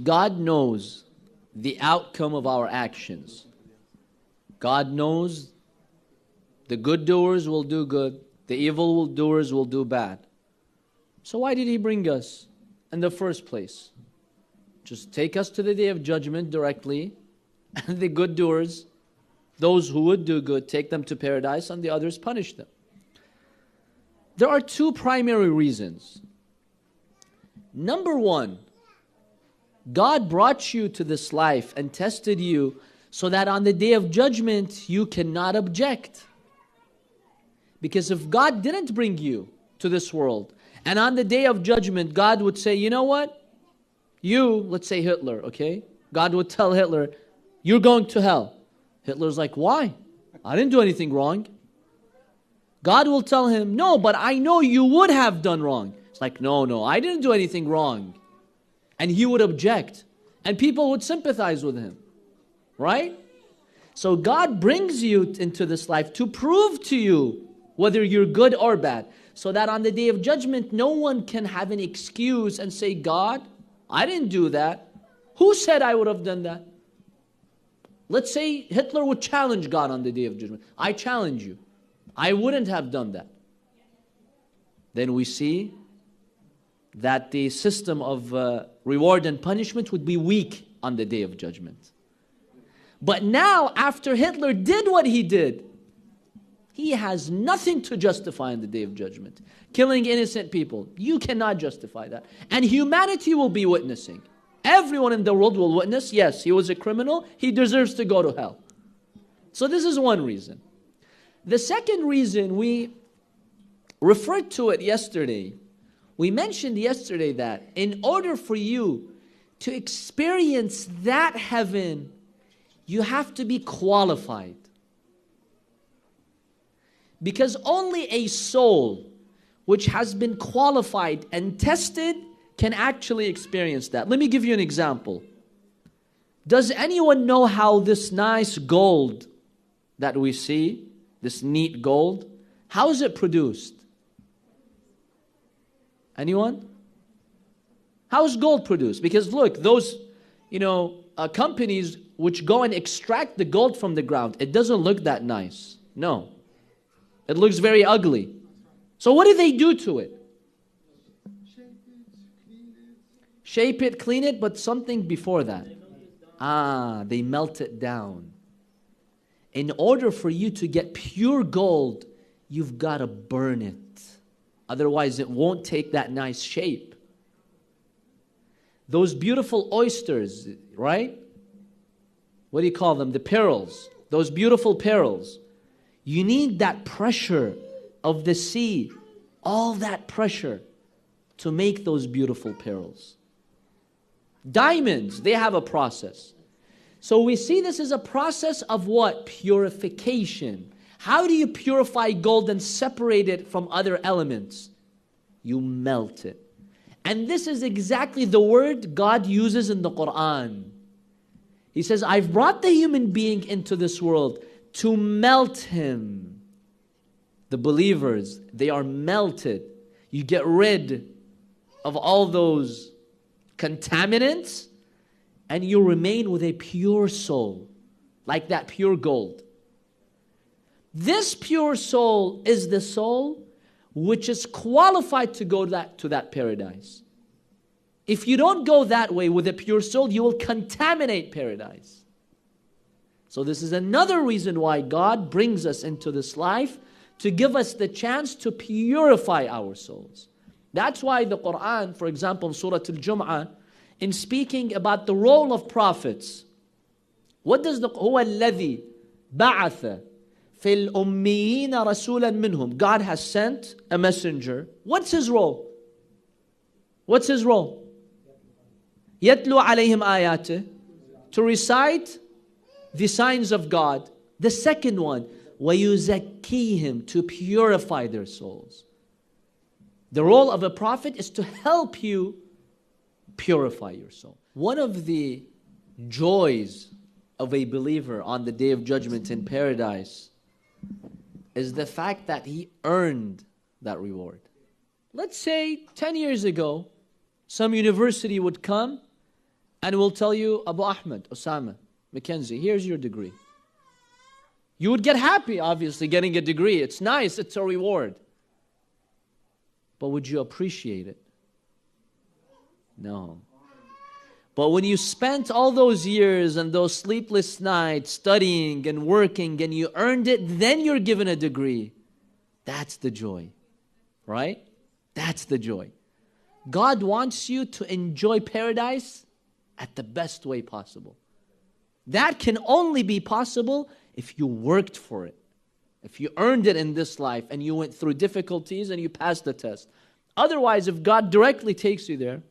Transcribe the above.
God knows the outcome of our actions. God knows the good doers will do good, the evil doers will do bad. So why did He bring us in the first place? Just take us to the day of judgment directly, and the good doers, those who would do good, take them to paradise, and the others punish them. There are two primary reasons. Number one, God brought you to this life and tested you so that on the day of judgment you cannot object. Because if God didn't bring you to this world, and on the day of judgment God would say, you know what? You, let's say Hitler, okay? God would tell Hitler, you're going to hell. Hitler's like, why? I didn't do anything wrong. God will tell him, no, but I know you would have done wrong. It's like, no, I didn't do anything wrong. And he would object. And people would sympathize with him. Right? So God brings you into this life to prove to you whether you're good or bad. So that on the day of judgment, no one can have an excuse and say, God, I didn't do that. Who said I would have done that? Let's say Hitler would challenge God on the day of judgment. I challenge you. I wouldn't have done that. Then we see that the system of reward and punishment would be weak on the day of judgment. But now, after Hitler did what he did, he has nothing to justify on the day of judgment. Killing innocent people, you cannot justify that. And humanity will be witnessing. Everyone in the world will witness, yes, he was a criminal, he deserves to go to hell. So this is one reason. The second reason, we referred to it yesterday. We mentioned yesterday that in order for you to experience that heaven, you have to be qualified. Because only a soul which has been qualified and tested can actually experience that. Let me give you an example. Does anyone know how this nice gold that we see, this neat gold, how is it produced? Anyone? How is gold produced? Because look, those, companies which go and extract the gold from the ground, it doesn't look that nice. No. It looks very ugly. So what do they do to it? Shape it, clean it, but something before that. They melt it down. In order for you to get pure gold, you've got to burn it. Otherwise, it won't take that nice shape. Those beautiful oysters, right? What do you call them? The pearls. Those beautiful pearls. You need that pressure of the sea, all that pressure to make those beautiful pearls. Diamonds, they have a process. So we see this as a process of what? Purification. How do you purify gold and separate it from other elements? You melt it. And this is exactly the word God uses in the Quran. He says, I've brought the human being into this world to melt him. The believers, they are melted. You get rid of all those contaminants and you remain with a pure soul, like that pure gold. This pure soul is the soul which is qualified to go to that paradise. If you don't go that way with a pure soul, you will contaminate paradise. So this is another reason why God brings us into this life, to give us the chance to purify our souls. That's why the Quran, for example, in Surah Al-Jum'ah, in speaking about the role of prophets, what does هو الذي بعث في الأميين رسولا منهم. God has sent a messenger. What's his role? What's his role? يتلو عليهم آياته. To recite the signs of God. The second one, وَيُزَكِّيهِمْ, to purify their souls. The role of a prophet is to help you purify your soul. One of the joys of a believer on the day of judgment in paradise is the fact that he earned that reward. Let's say 10 years ago, some university would come And we'll tell you, Abu Ahmed, Osama, Mackenzie, here's your degree. You would get happy, obviously, getting a degree. It's nice, it's a reward. But would you appreciate it? No. But when you spent all those years and those sleepless nights studying and working and you earned it, then you're given a degree. That's the joy, right? That's the joy. God wants you to enjoy paradise at the best way possible. That can only be possible if you worked for it. If you earned it in this life and you went through difficulties and you passed the test. Otherwise, if God directly takes you there,